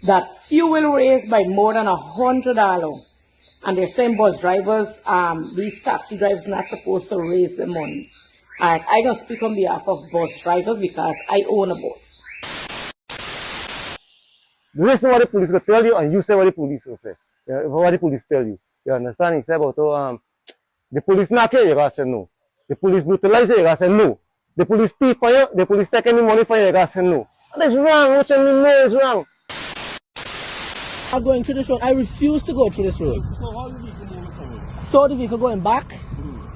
that fuel raised by more than $100. And they're saying bus drivers, these taxi drivers not supposed to raise the money. And I can speak on behalf of bus drivers because I own a bus. Listen what the police will tell you and you say what the police will say. What the police tell you. You understand? He said about the police knock you, you gotta say no. The police brutalize you, you gotta say no. The police thief for you, the police take any money for you, you gotta say no. That's wrong, what you mean no is wrong. I'm going through this road. I refuse to go through this road. So how the vehicle moving forward? So the vehicle going back,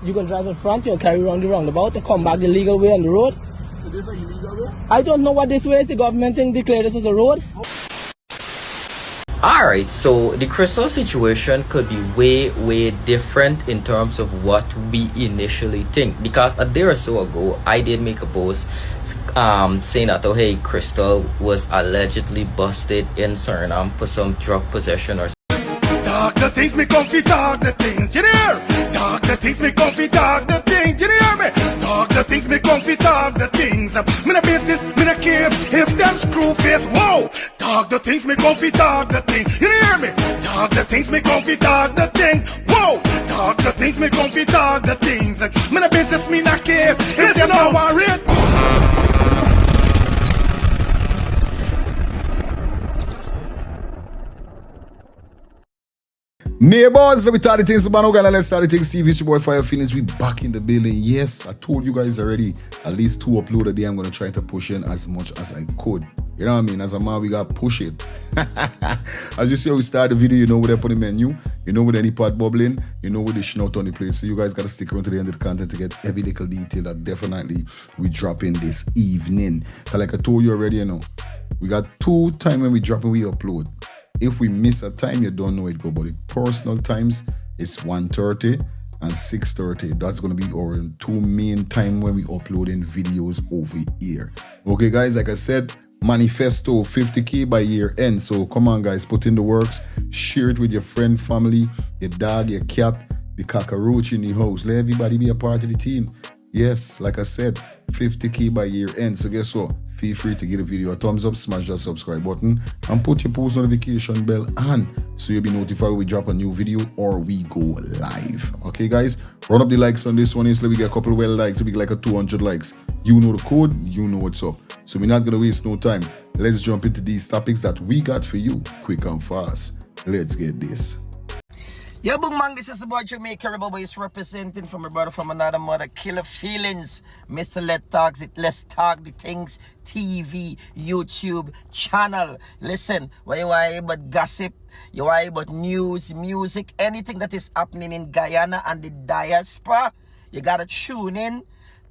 you can drive in front, you'll carry around the roundabout and come back the legal way on the road. So this is a illegal way? I don't know what this way is. The government thing declared this as a road. Alright, so the Crystal situation could be way different in terms of what we initially think, because a day or so ago I did make a post saying that, oh hey, Crystal was allegedly busted in Suriname for some drug possession or Talk the things, me comfy, talk the things, you hear? Talk the things, me comfy, talk the things, you hear me? Talk the things, me comfy, talk the things. Me no business, me no care if them screw face, whoa. Talk the things, me comfy, talk the things, you hear me? Talk the things, me comfy, talk the things, whoa. Talk the things, me comfy, talk the things. Me no business, me no care if them no worry. Neighbors, let me tell the things about Uganda. Let's start the things. TV, it's your boy Fire Phoenix. We back in the building. Yes, I told you guys already. At least 2 upload a day. I'm gonna try to push in as much as I could. You know what I mean? As a man, we gotta push it. As you see, we start the video. You know what they put in the menu. You know with any pot bubbling. You know with the schnout on the plate. So you guys gotta stick around to the end of the content to get every little detail that definitely we drop in this evening. Cause like I told you already, you know, we got 2 times when we drop and we upload. If we miss a time, you don't know it go, but the personal times is 1:30 and 6:30. That's gonna be our 2 main time when we uploading videos over here. Okay, guys, like I said, manifesto 50K by year end. So come on, guys, put in the works. Share it with your friend, family, your dog, your cat, the cockroach in the house. Let everybody be a part of the team. Yes, like I said, 50K by year end. So guess what? Feel free to give the video a thumbs up, smash that subscribe button, and put your post notification bell on so you'll be notified when we drop a new video or we go live. Okay, guys, run up the likes on this one. So we get a couple of well likes, so we get like a 200 likes. You know the code, you know what's up. So we're not gonna waste no time. Let's jump into these topics that we got for you, quick and fast. Let's get this. Yo, boom man, this is the boy Jamaica Rebel Boys representing from my brother from another mother. Killer feelings, Mr. Let's Talk the Things TV YouTube channel. Listen, when you are about gossip, you are about news, music, anything that is happening in Guyana and the diaspora, you gotta tune in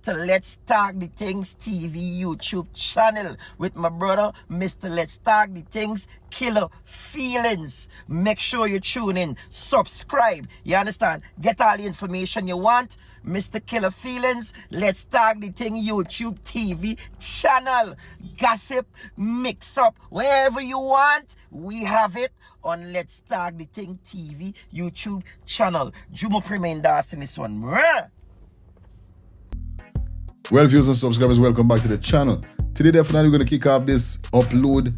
to Let's Talk the Things TV YouTube channel with my brother, Mr. Let's Talk the Things Killer Feelings. Make sure you tune in, subscribe, you understand? Get all the information you want. Mr. Killer Feelings, Let's Talk the Thing YouTube TV channel. Gossip, mix up, wherever you want, we have it on Let's Talk the Thing TV YouTube channel. Jumo Premain Das in this one. Well, viewers and subscribers, welcome back to the channel. Today, definitely we're going to kick off this upload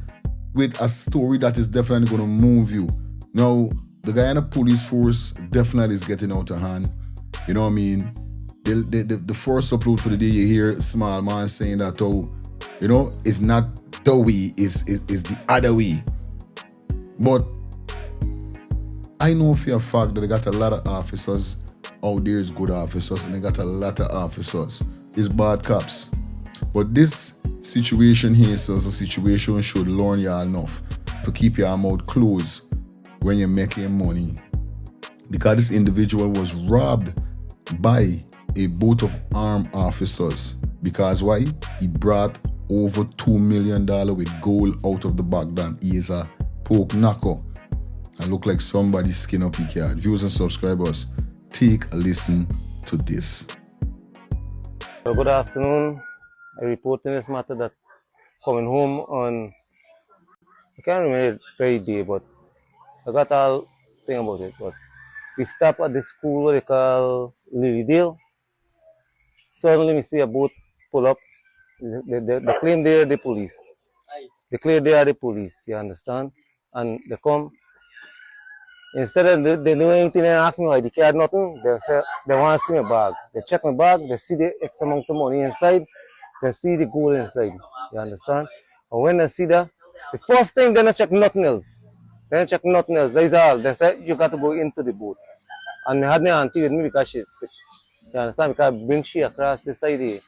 with a story that is definitely going to move you. Now, the Guyana police force definitely is getting out of hand. You know what I mean? The first upload for the day, you hear small man saying that, oh, you know, it's not the way, it's the other way. But I know for a fact that they got a lot of officers out there, is good officers, and they got a lot of officers is bad cops. But this situation here is a situation should learn you enough to keep your mouth closed when you're making money. Because this individual was robbed by a boat of armed officers. Because why? He brought over $2 million with gold out of the Baghdad. He is a poke knocker. I look like somebody skin up his card. Viewers and subscribers, take a listen to this. Good afternoon. I report in this matter that coming home on, I can't remember the very day, but I got all thing about it. But we stopped at the school what they call Lilydale. Suddenly we see a boat pull up. They claim they are the police. They claim they are the police, you understand? and they come. Instead of they do anything and ask me why they carry nothing, they say they want to see my bag. They check my bag, they see the X amount of money inside, they see the gold inside. You understand? And when they see that, the first thing they don't check nothing else. They don't check nothing else. That's all. They say you got to go into the boat. And I had my auntie with me because she's sick. You understand? Because I bring she across the side here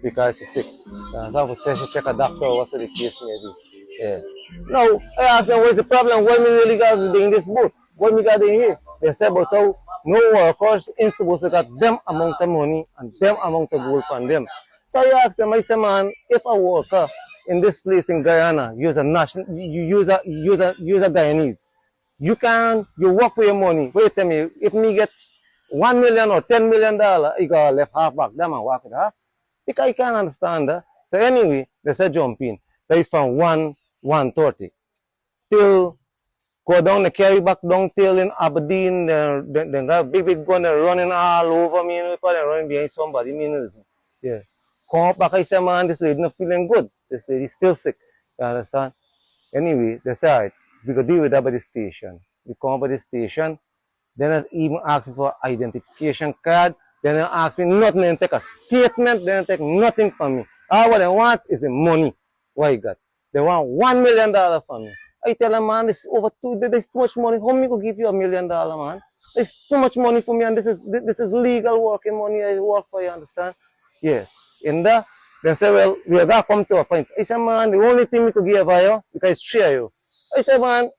because she's sick. You understand? For she check a doctor or what's the case may be. Yeah. Now, I asked them what's the problem? Why me really got to be in this boat? What me got in here? They said, but how no workers in supposed to got them amount of money and them amount of gold from them. So I asked them, I said, man, if a worker in this place in Guyana use a Guyanese, you work for your money. Wait tell me, if me get $1 million or $10 million, you gotta left half back them and walk it half. Because you can't understand that. So anyway, they said jump in. That is from 1:30 till go down the carry back down till in Aberdeen. They got big gun, they're running all over me, because they're running behind somebody. Yeah. Come up back, I say, man, this lady not feeling good. This lady's still sick. You understand? Anyway, they say, all right, we could deal with that by the station. We come up by the station, then I even ask me for identification card. Then they ask me nothing, they take a statement, they don't take nothing from me. All what they want is the money. What you got? They want $1 million from me. I tell them, man, there's too much money. How me could give you $1 million, man? There's too much money for me, and this is legal working money I work for, you understand? Yes. In that, they say, well, we got to come to a point. I said, man, the only thing we could give you, because share you. I said, man,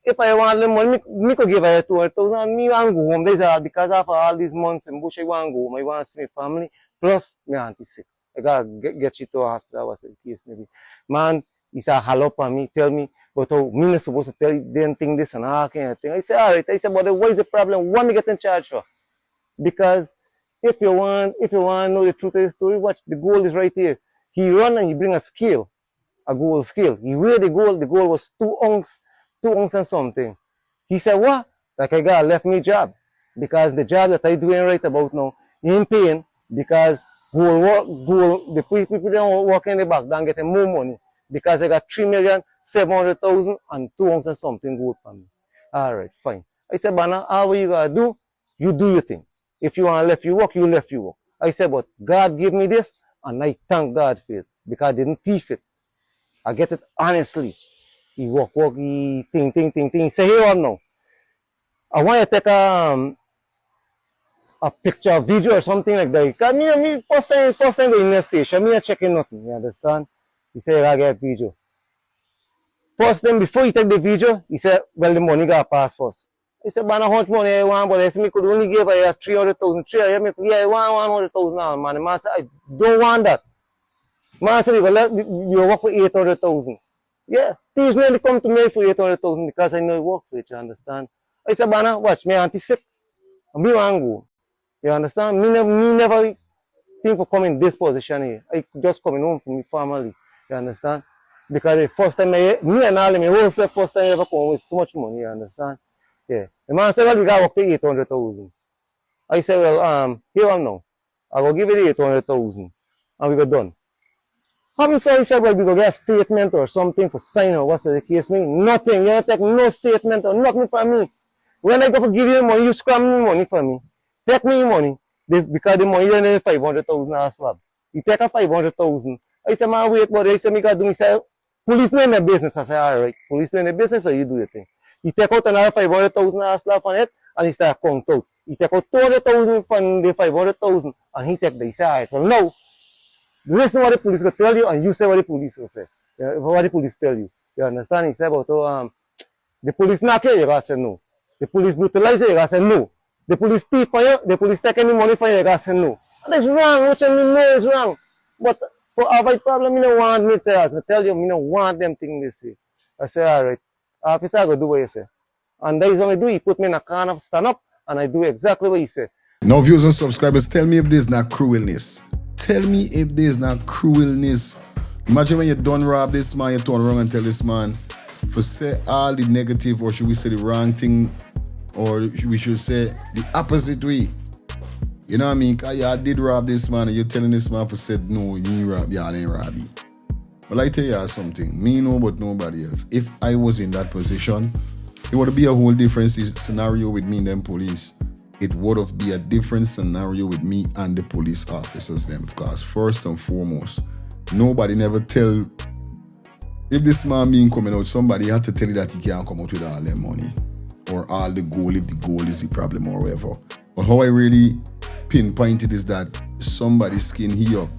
if I want the money, me could give you 200,000 and me want to go home. That's all, because after all these months in bush, I want to go home. I want to see my family. Plus, my auntie sick. I got to get you to a hospital, what's the case maybe. Man, he said, hello for me, tell me, but how me not supposed to tell you, they think this and all kind of thing. I said, all right. I said, but what is the problem? What me getting charged for? Because if you want to know the truth of the story, watch, the gold is right here. He run and he bring a scale, a gold scale. He weighed the gold was 2 ounces and something. He said, what? Like I got left me job. Because the job that I doing right about now, he ain't paying because the people don't work in the back, don't getting more money. Because I got 3,700,000 and 2 ounces and something gold from me. All right, fine. I said, Bana, how you gotta do? You do your thing. If you want to left you work, you left you work. I said, but God gave me this, and I thank God for it, because I didn't thief it. I get it honestly. He walk, he think. Say, here now. I want to take a picture, a video, or something like that. Because me first time going in the station, me not checking nothing, you understand? He said, I get a video. First time, before he take the video, he said, well, the money got to pass first. I said, man, how much money I want, but I said, me could only give her 300,000. I want 100,000 now, man. The man said, I don't want that. Man said, you work for 800,000. Yeah, please nearly come to me for 800,000 because I know you work for it, you understand? I said, man, watch, my auntie sick. And me want to go. You understand? Me never think for coming in this position here. I just coming home for my family. You understand? Because the first time me and all my whole first time I ever come with too much money, you understand? Yeah. The man said, well, we got to work for 800,000. I said, well, here I am now. I will give you the 800,000 and we got done. Having said, he said, well, we go get a statement or something for sign or what's the case mean? Nothing. You don't take no statement or nothing from me. When I go to give you money, you scram me money for me. Take me money. Because the money is 500,000 as slab. You take a 500,000. I said, man, wait, but I said, me got to do, he said, police know in the business. I said, all right, police know in the business, so you do your thing. He take out another 500,000 as slab on it, and he start count out. He take out 200,000 from the 500,000, and he take the, he said, all right, so now, listen what the police will tell you, and you say what the police will say. What the police tell you. You understand? He said about, the police knock you, you gotta say no. The police brutalize you, you gotta say no. The police thief for you, the police take any money for you, you gotta say no. And that's wrong, what you mean, no, it's wrong. But for avoid problem, I don't want me to tell you, I don't want them things this way. I say, all right, officer, I go do what you say. And that is what I do. He put me in a corner, stand up, and I do exactly what he said. Now, viewers and subscribers, tell me if there's not cruelness. Tell me if there's not cruelness. Imagine when you done rob this man, you turn around and tell this man for say all the negative, or should we say the wrong thing, or we should say the opposite way. You know what I mean? Cause y'all did rob this man and you're telling this man for said no, you ain't rob, y'all ain't rob. Well, I tell you something. Me know, but nobody else. If I was in that position, it would be a whole different scenario with me and them police. It would have been a different scenario with me and the police officers them. Because first and foremost, nobody never tell. If this man being coming out, somebody had to tell you that he can't come out with all their money. Or all the gold, if the gold is the problem or whatever. But how I really pinpoint it is that somebody skin he up.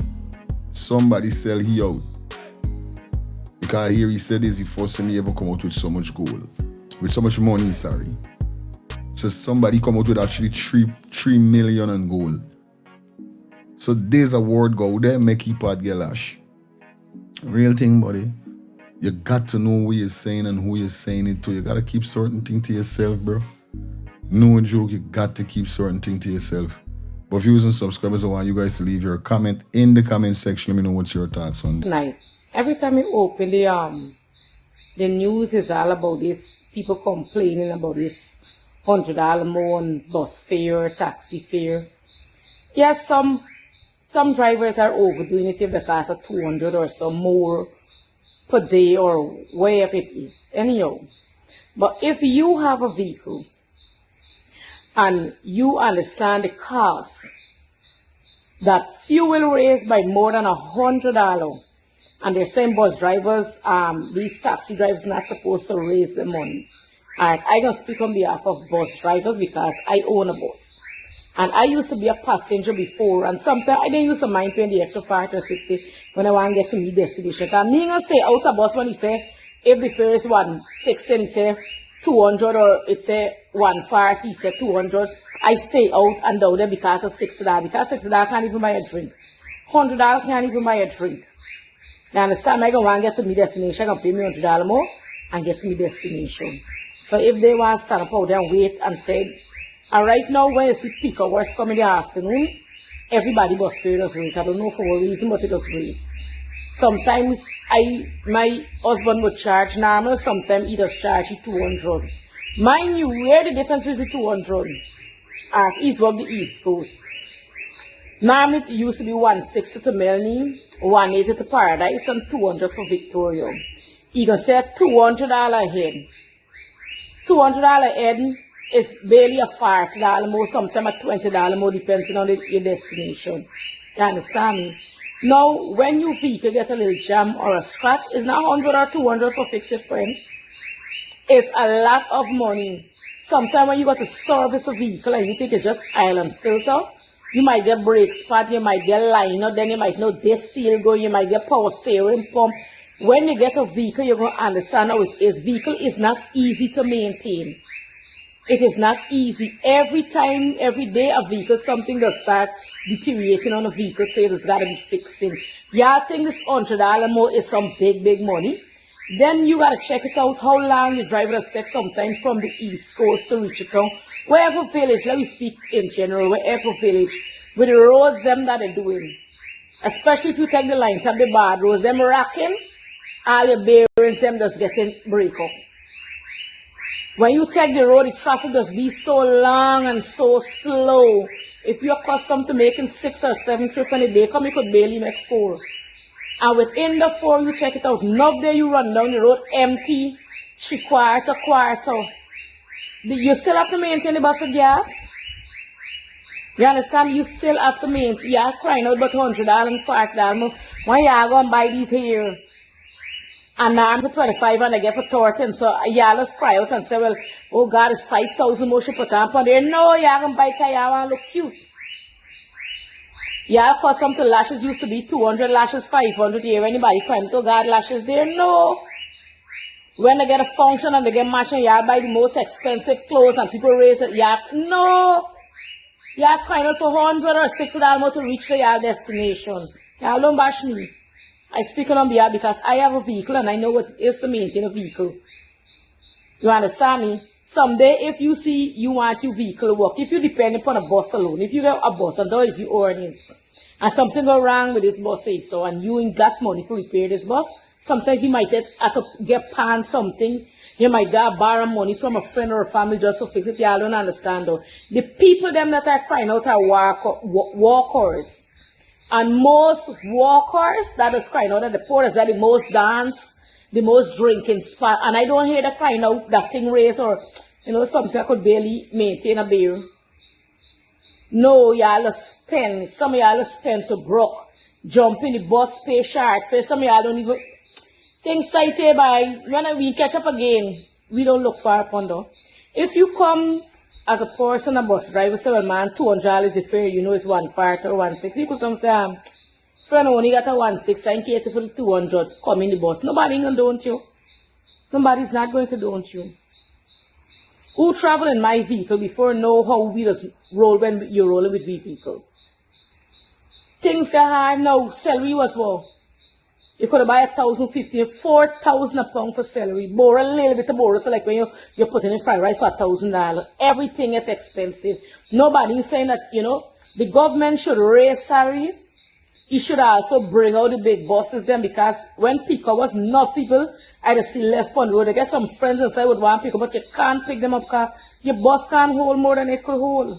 Somebody sell he out. Because here he said is the first time he ever come out with so much gold. With so much money, sorry. So somebody come out with actually 3 million in gold. So there's a word go there, make he part get lash. Real thing, buddy. You got to know what you're saying and who you're saying it to. You got to keep certain things to yourself, bro. No joke, you got to keep certain things to yourself. But viewers and subscribers, I want you guys to leave your comment in the comment section. Let me know what's your thoughts on it. Nice. Every time you open the news is all about this. People complaining about this $100 more on bus fare, taxi fare. Yes, some drivers are overdoing it if the cost of 200 or so more per day or wherever it is. Anyhow, but if you have a vehicle and you understand the cost that fuel raised by more than $100, and they're saying bus drivers, these taxi drivers not supposed to raise the money. And I can speak on behalf of bus drivers because I own a bus. And I used to be a passenger before, and sometimes I didn't used to mind paying the extra 5 or 60 when I want to get to my destination. Because me gonna stay out of bus when he say, if the fare is 160 and he say 200 or it say 140, he say 200, I stay out and down there because of $60. Because $60 can't even buy a drink. $100 can't even buy a drink. You understand? I don't want to get to my destination, I can pay me $100 more and get to my destination. So if they want to stand up out there and wait and say, and right now when you see peak hours come in the afternoon, everybody bus fare does raise. I don't know for what reason, but it does raise. Sometimes my husband would charge normal, sometimes he does charge you 200. Mind you, where the difference is the 200? East of the East Coast. Normally it used to be 160 to Melanie, 180 to Paradise, and 200 for Victoria. You can say $200 a head. $200 a head is barely a $40 more, sometimes a $20 more, depending on your destination. You understand me? Now, when your vehicle get a little jam or a scratch, it's not 100 or 200 for fix it, friend. It's a lot of money. Sometimes when you got to service a vehicle and you think it's just oil and filter, you might get brake spot, you might get liner, then you might know this seal go, you might get power steering pump. When you get a vehicle, you're going to understand how it is. Vehicle is not easy to maintain. It is not easy. Every time, every day, a vehicle, something does start deteriorating on a vehicle, so it's got to be fixing. Y'all think this $100 more is some big, big money? Then you got to check it out, how long your driver has take sometimes from the East Coast to reach it down. Wherever village, let me speak in general, wherever village, with the roads them that they're doing. Especially if you take the line, take the bad roads, them rocking, all your bearings, them just getting break up. When you take the road, the traffic does be so long and so slow. If you're accustomed to making 6 or 7 trips in a day, come you could barely make 4. And within the 4, you check it out. Now there you run down the road empty, quarter. You still have to maintain the bus with gas. You understand? You still have to maintain. You're crying out about $100 and $40. Why you go and buy these here? And now I'm for 25 and I get for 30. So y'all just cry out and say, well, oh God, it's 5,000 more she put on there. No, y'all can buy because y'all want to look cute. Y'all custom to lashes used to be 200 lashes, 500 here. Anybody crying, oh God, lashes there? No. When they get a function and they get matching, y'all buy the most expensive clothes and people raise it. Y'all, no. Y'all crying out for $100 or $60 more to reach the y'all destination. Y'all don't bash me. I speak on behalf because I have a vehicle and I know what it is to maintain a vehicle. You understand me? Someday, if you see you want your vehicle to work, if you depend upon a bus alone, if you get a bus and that is your earnings, and something go wrong with this bus, say so, and you ain't got money to repair this bus, sometimes you might have to get pan something. You might get borrow money from a friend or a family just to fix it. Y'all don't understand though. The people them that are crying out are walkers. And most walkers that is crying out at the port are the most dance, the most drinking spot. And I don't hear that crying out that thing race or, something I could barely maintain a beer. No, y'all spend. Some of y'all spend to broke. Jump in the bus, pay short. Some of y'all don't even. Things tight here by. When we catch up again, we don't look far upon though. If you come as a person, a bus driver, say, well, man, $200 is the fare, it's 140 or 160. You could come say, friend, only got a 160, I cater for the 200, come in the bus. Nobody gonna don't you. Nobody's not going to don't you. Who travel in my vehicle before know how we just roll when you're rolling with vehicle. Things get hard now. Celery was what? You could buy 1,050, 4,000 a pound for celery. Borrow a little bit of borrow, so like when you're putting in fried rice for $1,000. Everything is expensive. Nobody is saying that, the government should raise salary. It should also bring out the big bosses then, because when pick up was enough people, I just see left on the road. I get some friends inside would want to pick up, but you can't pick them up because your bus can't hold more than it could hold.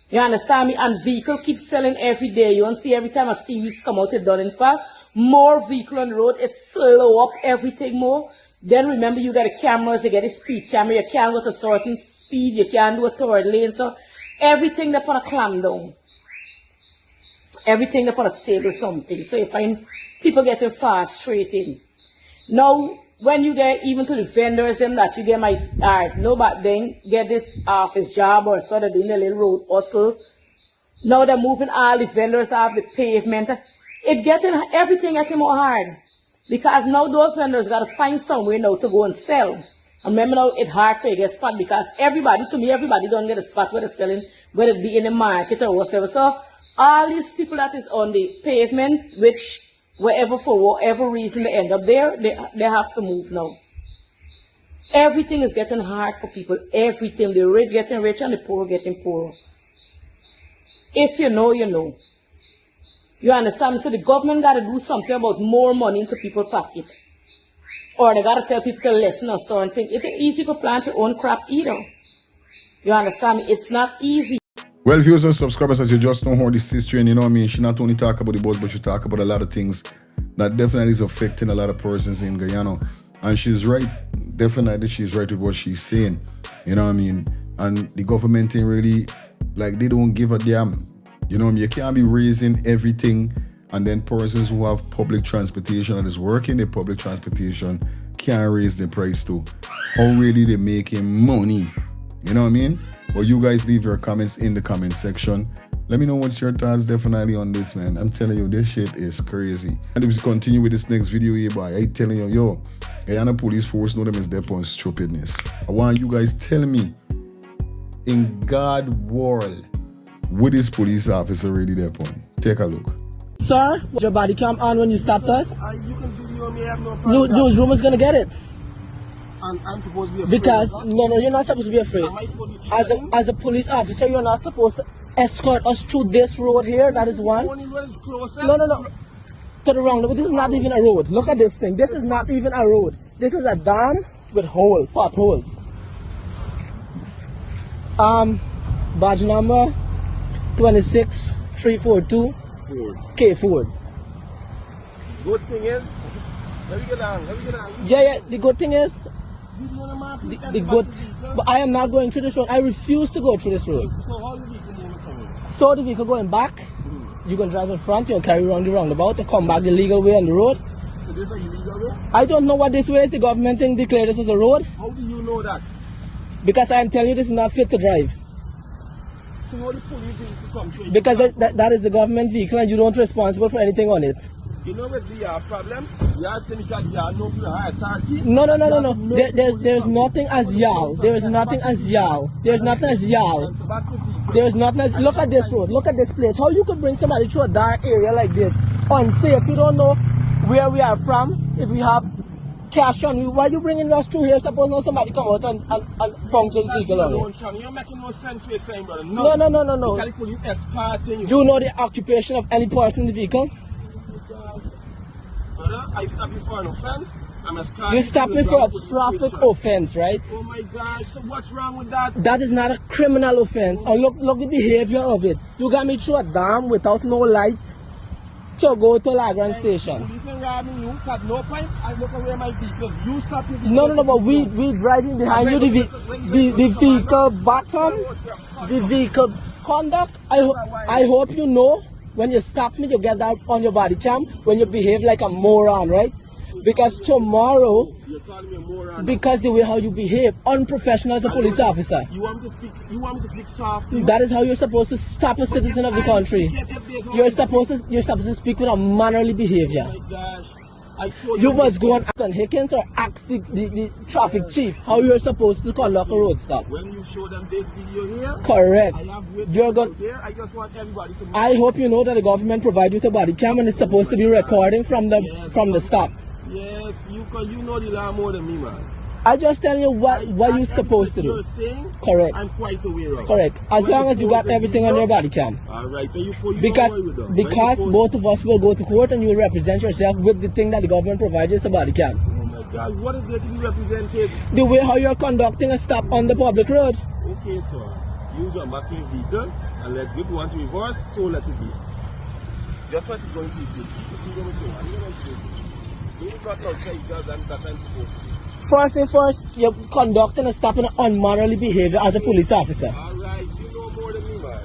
You understand me? And vehicle keeps selling every day. You won't see every time a series come out, it's done. In fact, more vehicle on the road, it slow up everything more. Then remember, you got the cameras, you get a speed camera, you can't go to a certain speed, you can't do a third lane. So everything they put a clamp down. Everything they put a stable something. So you find people getting frustrated. Now, when you get even to the vendors, them that you get but then get this office job or sort of doing a little road hustle. Now they're moving all the vendors off the pavement. Everything getting more hard. Because now those vendors got to find somewhere now to go and sell. And remember now, it's hard for you to get a spot because everybody don't get a spot where they're selling, whether it be in the market or whatever. So all these people that is on the pavement, which for whatever reason they end up there, they have to move now. Everything is getting hard for people. Everything. The rich getting rich and the poor getting poorer. If you know, you know. You understand? So the government got to do something about more money into people's pocket. Or they got to tell people to listen or something. It ain't easy to plant your own crop either. You understand me? It's not easy. Well, viewers and subscribers, as you just know her, this sister, and you know what I mean, she not only talk about the bus, but she talk about a lot of things that definitely is affecting a lot of persons in Guyana. And she's right. Definitely she's right with what she's saying. You know what I mean? And the government ain't really, like, they don't give a damn. You know what I mean? You can't be raising everything, and then persons who have public transportation and is working in public transportation can't raise the price too. How really they making money? You know what I mean? Well, you guys leave your comments in the comment section. Let me know what's your thoughts definitely on this, man. I'm telling you, this shit is crazy. And if we continue with this next video here, boy, I telling you, yo, Guyana police force know them is there on stupidness. I want you guys tell me, in God world, would this police officer really there on? Take a look. Sir, was your body cam on when you stopped us? You can video me, I have no problem. Newsroom is gonna get it. And I'm supposed to be afraid. Because no, you're not supposed to be afraid. Am I supposed to be As a police officer, you're not supposed to escort us through this road here. That is one. Only road is closest. No. To the wrong. This is not even a road. Look at this thing. This is not even a road. This is a dam with potholes. Badge number 26342 Ford. K Ford. Good thing is, let me get down. Yeah. The good thing is, the good. But I am not going through this road. I refuse to go through this road. So how the vehicle moving from here? So the vehicle going back, you can drive in front, you can carry around the roundabout and come back the legal way on the road. So this is a illegal way? I don't know what this way is. The government thing declared this as a road. How do you know that? Because I am telling you this is not fit to drive. So how the police vehicle come through? Because that is the government vehicle and you don't responsible for anything on it. You know what the problem? You ask them because you are no high authority. No. There's nothing as y'all. There is nothing as y'all. There's nothing as y'all. There is nothing as. Look at this road. Look at this place. How you could bring somebody through a dark area like this unsafe? You don't know where we are from. If we have cash on you, why you bringing us through here? Suppose now somebody come out and puncture the vehicle on you. You're making no sense what you're saying, brother. No. Because the police escorting you. Do you know the occupation of any person in the vehicle? Brother, I stop you for an offense. I'm a You stopped me for a traffic offense, right? Oh my gosh, so what's wrong with that? That is not a criminal offense. And look the behavior of it. You got me through a dam without no light to go to Lagran station. Police and robbing you, at no point I look away my vehicle. You stop your vehicle. No, but we driving behind you, the vehicle bottom, the vehicle conduct. I hope you know when you stop me, you get that on your body cam when you behave like a moron, right? Because tomorrow, You're calling me a moron. because the way how you behave, unprofessional as a police officer. You want me to speak soft? That is how you're supposed to stop a citizen of the country. You're supposed to speak with a mannerly behavior. Oh my gosh. I told You must go and ask on Hickens or ask the traffic chief how you're supposed to conduct a road stop. When you show them this video here, Correct. I have with You're going. here. I just want everybody to know. I hope you know that the government provides you with a body cam and it's supposed to be recording from the stop. Yes, you know the law more than me, man. I just tell you what you're supposed to do. You're saying, Correct. I'm quite aware of. Correct. As When long as you got everything on your body cam. All right, then you don't Because worry with them. because When you both of us will go to court and you will represent yourself with the thing that the government provides you, is a body cam. Oh my God, what is there to be represented? The way how you're conducting a stop on the public road. Okay, sir. You jump back in your vehicle and let's go. If you want to reverse, so let it be. Just what is going to do. You not outside just that I'm supposed to. First thing first, you're conducting a stop in an unmannerly behavior as a police officer. All right, you know more than me, man.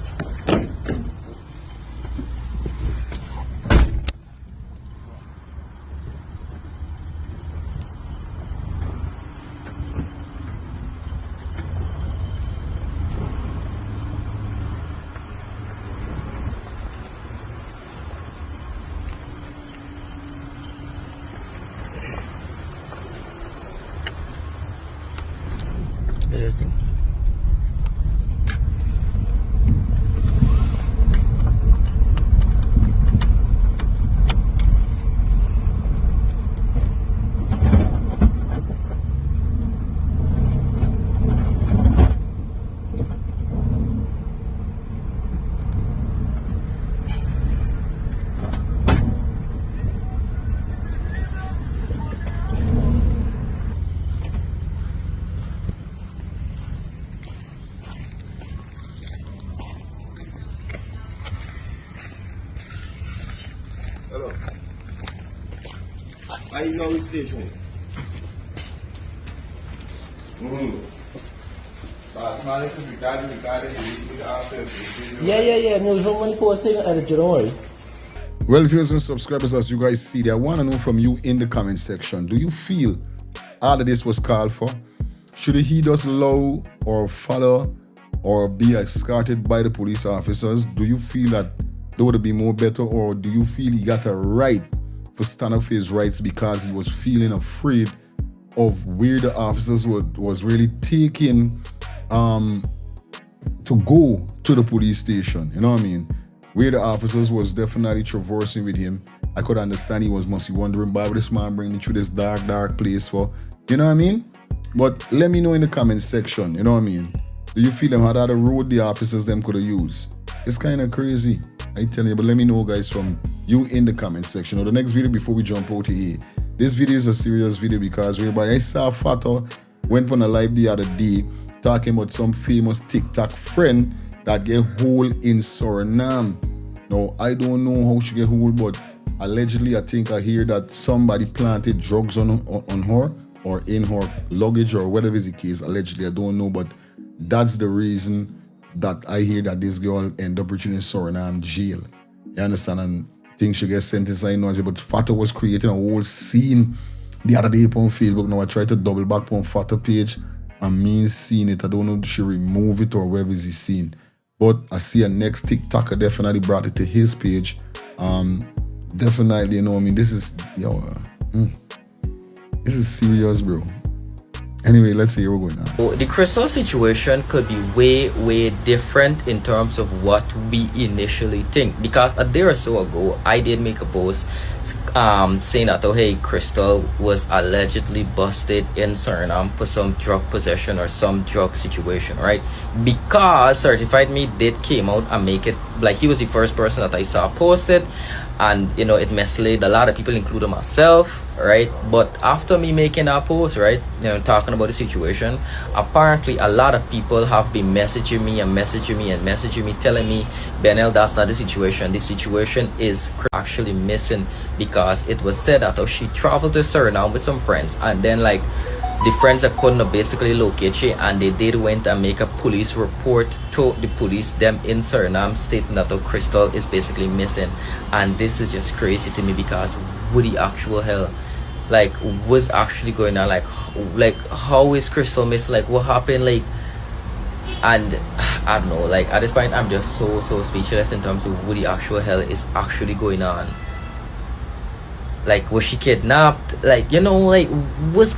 Interesting. Hello. I know which station. Yeah. No, there's no money posting editor, don't worry. Well, viewers and subscribers, as you guys see, I want to know from you in the comment section, do you feel all of this was called for? Should he just allow or follow or be escorted by the police officers? Do you feel that there would be more better, or do you feel he got a right to stand up for his rights because he was feeling afraid of where the officers was really taking to go to the police station? You know what I mean? Where the officers was definitely traversing with him. I could understand he must be wondering, why would this man bring me through this dark place for? You know what I mean? But let me know in the comment section, you know what I mean? Do you feel them had other road the officers them could have used? It's kind of crazy, I tell you, but let me know, guys, from you in the comment section. Or the next video before we jump out here. This video is a serious video because whereby I saw Fato went on a live the other day talking about some famous TikTok friend that get hold in Suriname. Now, I don't know how she get hold, but allegedly I think I hear that somebody planted drugs on her or in her luggage or whatever is the case. Allegedly, I don't know, but that's the reason that I hear that this girl end up reaching in Suriname jail. You understand? And think she gets sentenced, I know, but Fato was creating a whole scene the other day on Facebook. Now I tried to double back on Fato page and me seeing it. I don't know if she remove it or wherever is he seen. But I see a next TikToker definitely brought it to his page. Definitely, you know, I mean, this is, this is serious, bro. Anyway, let's see where we're going now. The Crystal situation could be way different in terms of what we initially think, because a day or so ago I did make a post saying that, oh hey, Crystal was allegedly busted in Suriname for some drug possession or some drug situation, right? Because Certified Me did came out and make it like he was the first person that I saw posted, and you know, it misled a lot of people, including myself, right? But after me making that post, right, talking about the situation, apparently a lot of people have been messaging me and messaging me and messaging me, telling me, Benel, that's not the situation. The situation is actually missing, because it was said that she traveled to Suriname with some friends, and then like the friends that couldn't basically locate she, and they did went and make a police report to the police them in Suriname, stating that Crystal is basically missing. And this is just crazy to me, because what the actual hell, like, what's actually going on? Like how is Crystal missing? Like, what happened? Like, and I don't know, like at this point I'm just so speechless in terms of what the actual hell is actually going on. Like, was she kidnapped? Like, like, what's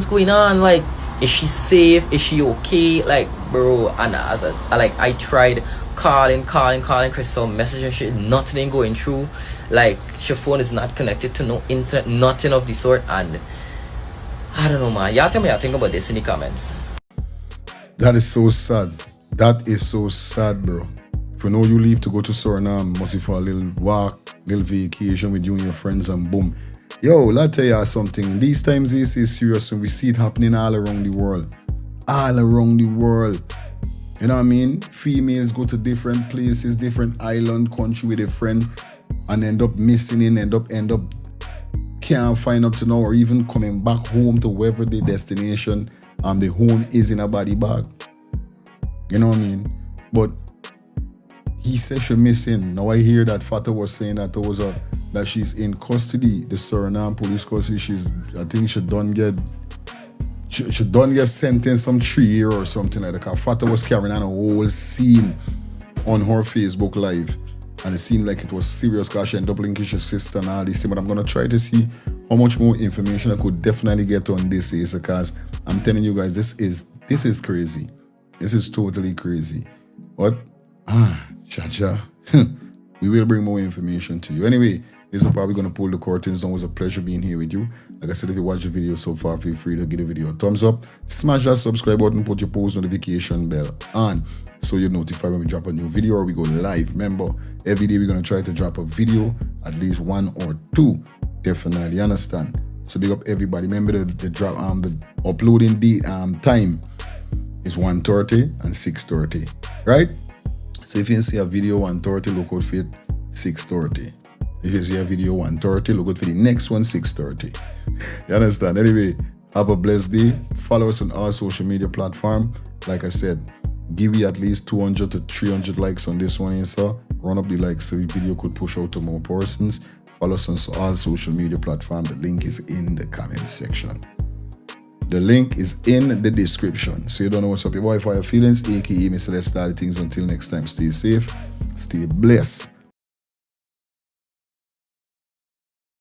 going on? Like, is she safe? Is she okay? Like, bro, and I tried calling Crystal, messaging shit, nothing ain't going through. Like, your phone is not connected to no internet, nothing of the sort. And I don't know, man. Y'all tell me y'all think about this in the comments. That is so sad. That is so sad, bro. If you know you leave to go to Suriname, must be for a little walk, little vacation with you and your friends, and boom. Yo, let me tell you something. In these times, this is serious, and we see it happening all around the world. All around the world. You know what I mean? Females go to different places, different island, country with a friend, and end up missing in, end up can't find up to now, or even coming back home to wherever their destination the home is in a body bag. You know what I mean? But he said she's missing. Now I hear that Fata was saying that that she's in custody, the Suriname police custody. I think she done get sentenced some 3 years or something like that. Fata was carrying on a whole scene on her Facebook Live, and it seemed like it was serious because she ended up linking her sister and all this. But I'm gonna try to see how much more information I could definitely get on this, because I'm telling you guys, this is crazy. This is totally crazy. But cha-cha. We will bring more information to you. Anyway, this is probably going to pull the curtains down. It was a pleasure being here with you. Like I said, if you watched the video so far, feel free to give the video a thumbs up. Smash that subscribe button, put your post notification bell on, so you're notified when we drop a new video or we go live. Remember, every day we're going to try to drop a video, at least 1 or 2. Definitely, understand? So big up everybody. Remember the uploading time is 1:30 and 6:30, right? So if you see a video 1:30, look out for it 6:30. If you see a video 1:30, look out for the next one 6:30. You understand? Anyway, have a blessed day. Follow us on our social media platform. Like I said, give me at least 200 to 300 likes on this one, so run up the likes so the video could push out to more persons. Follow us on all social media platforms. The link is in the comment section. The link is in the description. So you don't know what's up, your boy Fire Feelings, aka Mr. Let's Start Things. Until next time, stay safe, stay blessed.